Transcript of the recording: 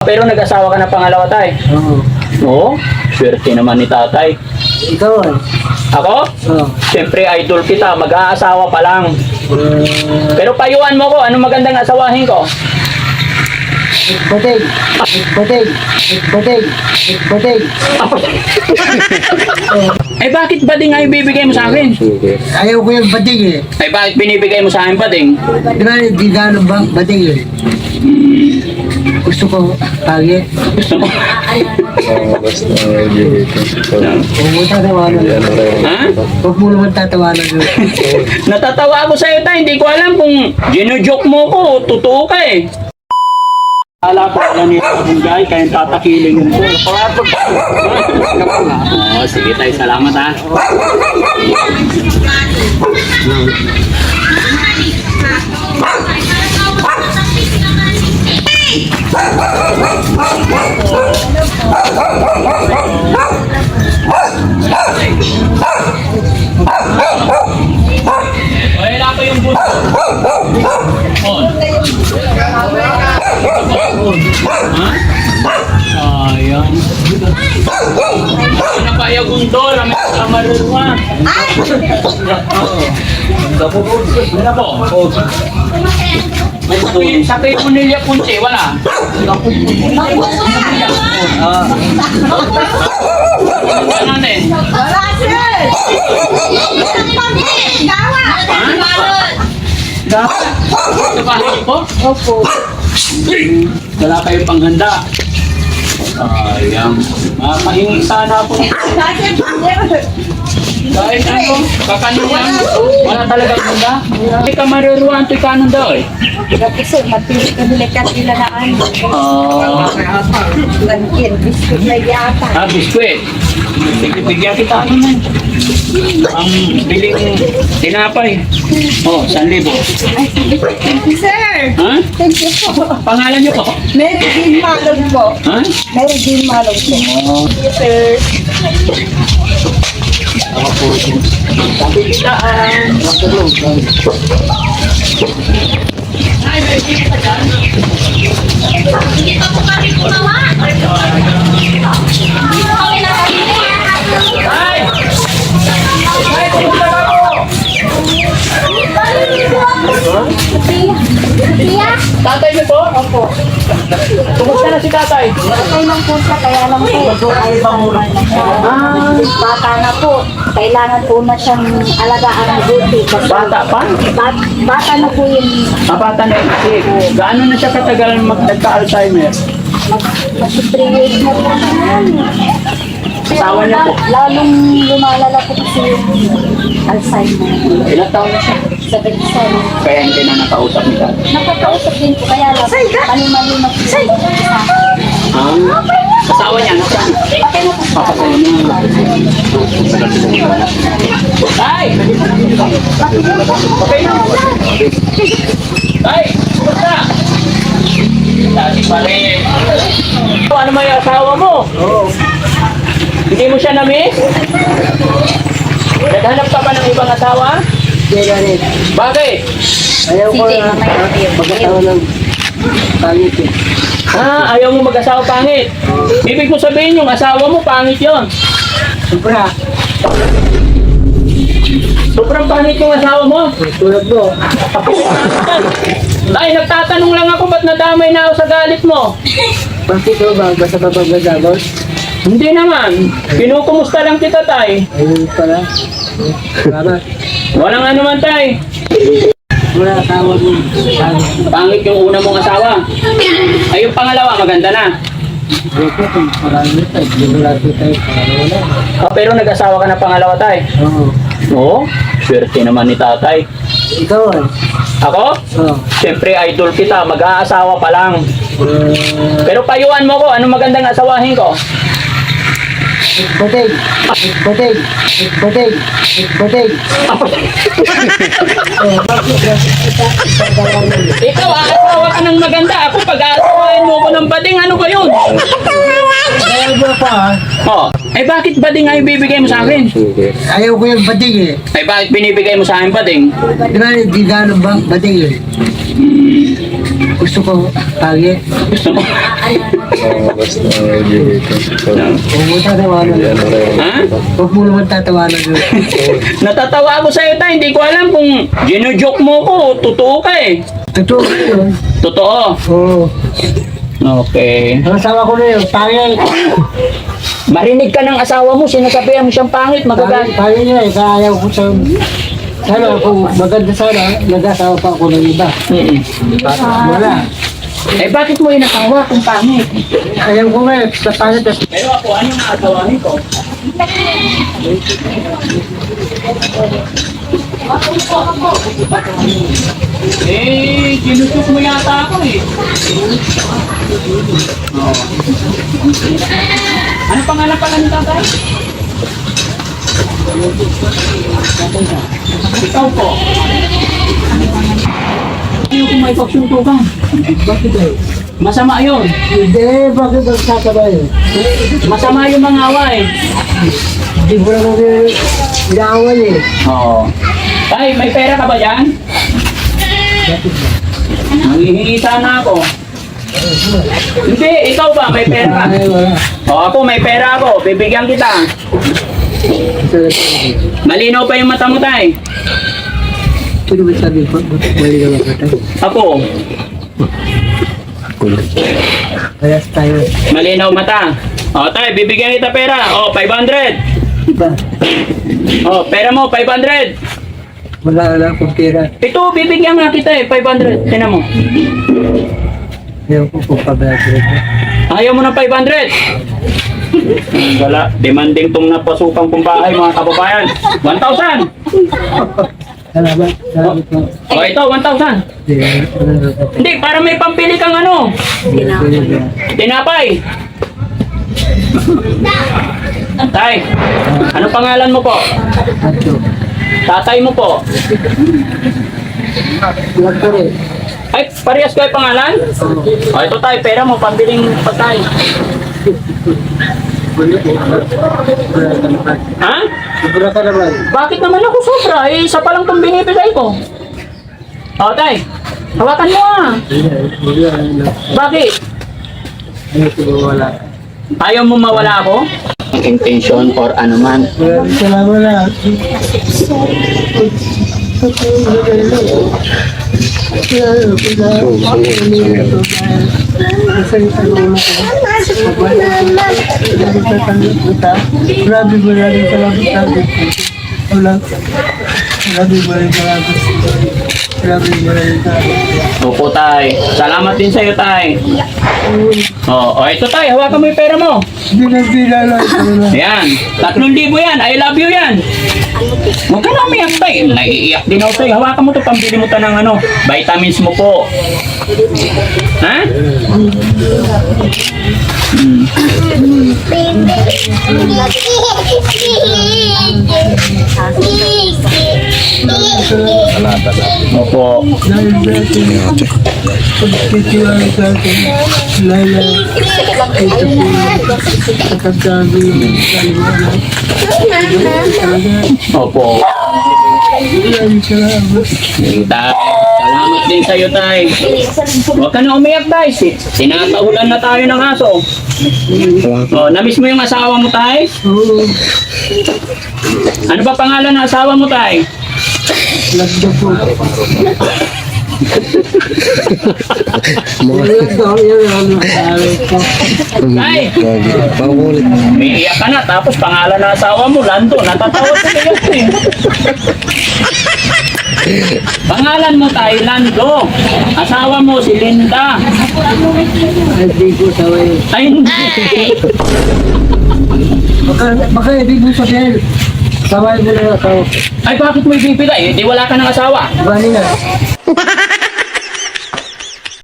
Pero nag-asawa ka na pangalawa, tay? Oo. Oo? Swerte naman ni tatay. Ikaw eh. Ako? Oo. Siyempre, idol kita. Mag-aasawa pa lang. Pero payuan mo ko. Anong magandang asawahin ko? Batig. Batig. Batig. Batig. Eh, bakit bading ay bibigay mo sa akin? Ayaw ko yung batig eh. Eh, bakit binibigay mo sa akin bading? Di ba di gano'n ba batig eh? Gusto ko pangit. Gusto mo? Basta dito. Huwag mo tatawanan. Ha? Huwag mo naman tatawanan yun. Natatawa ako sa'yo, tay. Hindi ko alam kung ginujoke mo ko o totoo ka eh. Ala ko alam niya akong guy, kaya tatakiling yun ko. Oo, sige tayo. Salamat ha. Wala pa yung buto. On. Ha? Sayang. Ano pa yung gundol? May kamarunwa. Wala po. Sa kayo Nilya Punche, wala. Ano na eh? Wala, sir! Isang pamilya! Gawa! Dapat. Sa bahay po? Opo. Wala kayong panghanda. Sayang. Makahingi sana ako. Dahil ano, kakanunan, wala talagang handa. Hindi ka maruruan, ito'y kanon daw eh. Dati, sir, matilis ka nila katila na ano. Langkin, biskuit na yata. Biskwit. Sige, bigyan kita ano na. Ang biling tinapay. Oh, 1,000. Ay, sige. Thank you, sir. Ha? Thank you po. Pangalan niyo po? Mary Jean Malong po. Ha? Mary Jean Malong po. Oh. Thank you, sir. Hindi pa po kami gumawa. Tatay niyo po? Opo. Kumusta na si tatay? Okay lang po siya, kaya lang po. Bata na po. Kailangan po na siyang alagaan ng buti. Kasi Bata pa? Bata na po yung Bata na eh. Gaano na siya katagal nagka-Alzheimer? Kasi 3 years na po. Asawa niya po? Lalong lumalala po kasi yung Alzheimer. Ilang taon na siya? 77. Kaya hindi na nakausap ni tatay. Nakakausap din po, kaya lang mali-mali na po. Asawa niya, nasaan? Okay na po. Papatay niya. Tay! Okay na. Tay! Kumusta? Dati pa rin. Ano may asawa mo? Oo. Hindi mo siya na-miss? Naghanap ka ba ng ibang asawa? Hindi na rin. Bakit? Ayaw ko na mag-atawa ng pangit eh. Ayaw mo mag-asawa pangit. Ibig mo sabihin yung asawa mo pangit yon. Sobra. Sobrang pangit yung asawa mo. Tulad mo. Ay, nagtatanong lang ako ba't nadamay na ako sa galit mo? Bakit ko ba? Basta papagagabot? Hindi naman. Kinukumusta lang kita, tay. Ayun pala. Salamat. Walang ano man, tay. Wala tawag mo. Pangit yung una mong asawa. Ay, yung pangalawa, maganda na. Bakit? Marami tayo. Hindi mo lahat tayo. Wala. Pero nag-asawa ka na pangalawa, tay. Oo. Oo? Swerte naman ni tatay. Ikaw eh. Ako? Oo. Siyempre, idol kita. Mag-aasawa pa lang. Pero payuan mo ko. Anong magandang asawahin ko? Batig. Batig. Batig. Batig. Ikaw, aasawa ka ng maganda. Ako, pag-aasawahin mo ko ng bading, ano ba yun? Ayaw mo pa ha? Oh, eh bakit bading ay bibigay mo sa akin? Ayaw ko yung batig eh. Eh bakit binibigay mo sa akin bading? Di ba di gano'n ba batig eh? Gusto ko pangit. Gusto mo? Basta LGBT. So, Huwag mo tatawanan. yan na rin. Ha? Huwag mo naman tatawanan yun. Natatawa ako sa'yo tayo, hindi ko alam kung ginujoke mo ko o totoo ka eh. Totoo ko yun. Totoo. Oo. Okay. Ang asawa ko na yun, pangil. Marinig ka ng asawa mo, sinasabihan mo siyang pangit, magagalit. Pangil niya eh, kaya ayaw ko sa... Sana kung maganda sana, nag-asawa pa ako ng iba. Wala. Eh bakit mo inasawa kung pangit? Ayaw ko nga eh, sa pangit at Pero ako, ano nakagawa nito? Eh, ginutok mo yata ako eh. Oh. Ano pangalan pala ni tatay? Ikaw po. Ayaw kung may pagsuntukan. bakit eh? Masama yun. Hindi, bakit magsasabay eh? Masama yung mga away. Hindi ko naman inaawal eh. Oo. Tay, may pera ka ba dyan? Nangihingi sana ako. Hindi, ikaw ba? May pera ka? Ay, wala. O ako, may pera ako. Bibigyan kita. Malinaw pa yung mata mo, tay. Sino ba sabi ko? Mali na makatay. Ako, Kaya tayo. malinaw mata. O tay, bibigyan kita pera. O, 500. Diba? O, pera mo, 500. Wala akong pera. Ito, bibigyan nga kita eh, 500. Tinan mo. Ayaw ko kung pabayag ito. Ayaw mo ng 500. Wala, demanding tong napasukang kong bahay mga kababayan. 1,000. Salamat. Salamat po. O ito, 1,000. Hindi, para may pampili kang ano. Tinapay. Tay, ano pangalan mo po? Tatay mo po. Wala ko rin. Ay, parehas kayo pangalan? O ito tay, pera mo, pambiling pagkain. Ha? Sobra ka naman. Bakit naman ako sobra? Eh, isa pa lang itong binibigay ko. O tay, hawakan mo ah. Bakit? Wala. Ayaw mo mawala ako? Ang intention or ano man. Salamat na. Maraming salamat. Opo tay. Salamat din sa'yo tay. O ito tay, hawakan mo yung pera mo. Ayan, 3,000 yan. I love you yan. Huwag ka na umiyak tay. Naiiyak din ako tay. Hawakan mo to, pambili mo to ng ano, vitamins mo po. Ha? Opo. Opo. Salamat din sa'yo, tay. Huwag ka na umiyak, tay. Tinataulan na tayo ng aso. Oh, namiss mo yung asawa mo, tay? Ano ba pangalan ng asawa mo, tay? Tay, may iyak ka na, tapos pangalan ng asawa mo, Lando. Natatawa ko kayo, eh. Pangalan mo, tay, Lando. Asawa mo, si Linda. Ay, hindi. Baka hindi mo sabihin. Saway mo na ako. Ay, bakit mo ibibigay? Hindi wala ka ng asawa. Bani na.